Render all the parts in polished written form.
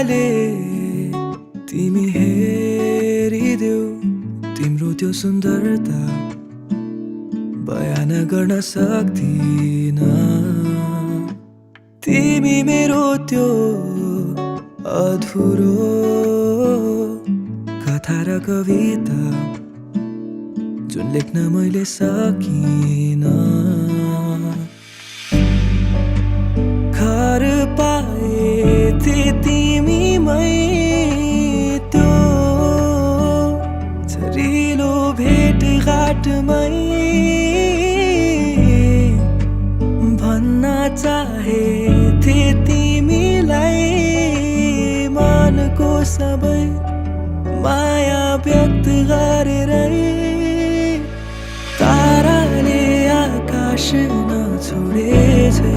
ताराले तिमी हेरिदेऊ तिम्रो त्यो सुन्दरता बयान गर्न सक्दिन तिमी मेरो त्यो अधुरो कथा र कविता जुन लेख्न मैले सकिन घर पाए तिमीमै त्यो छरिलो भेटघाटमै भन्न चाहेथे तिमीलाई मनको सबै माया व्यक्त गरेरै ताराले आकाश नछोडेछै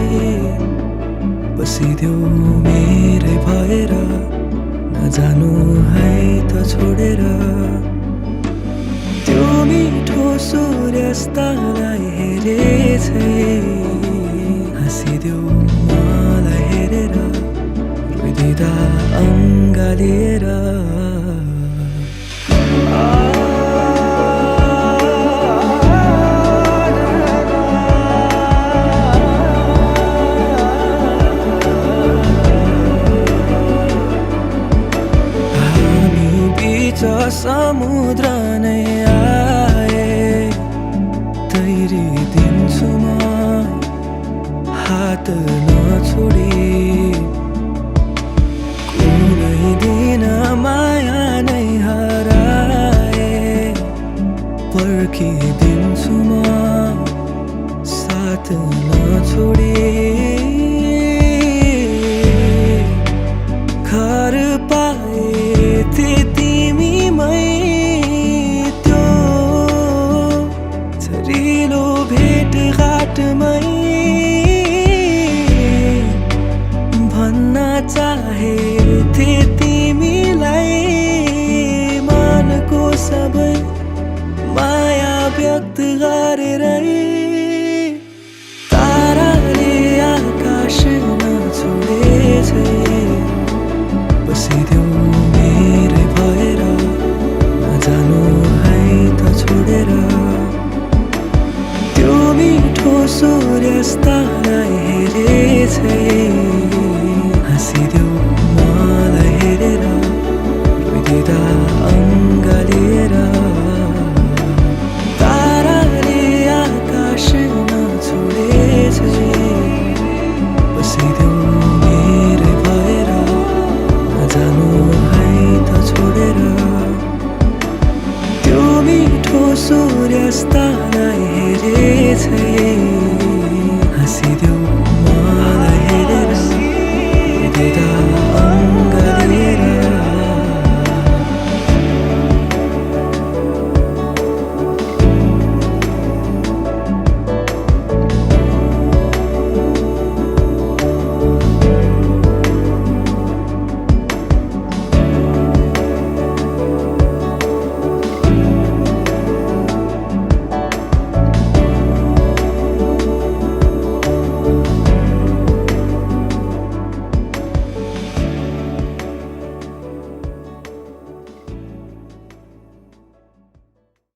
बसिदेऊ मेरै भएर नजानु है त छोडेर त्यो मिठो सूर्यास्तलाई हेरेछै हाँसिदेऊ मलाई हेरेर रोइदिँदा अङ्गालेर समुद्र नै आए तैरिदिन्छु म हात नछोडी कुनै दिन माया नै हराए पर्खिदिन्छु म साथ नछोडी घर पाए तिमीमै त्यो छरिलो भेटघाटमै भन्न चाहेथे तिमीलाई मनको सबै माया व्यक्त गरेरै ताराले आकाश नछोडेछै बसिदेऊ मेरै भएर नजानु है त छोडेर त्यो मिठो सूर्यास्तलाई हेरेछै हाँसिदेऊ मलाई हेरेर रोइदिँदा अङ्गालेर ताराले आकाश नछोडेछै बसिदेऊ मेरै भएर नजानु है त छोडेर त्यो मिठो सूर्यास्तलाई हेरेछै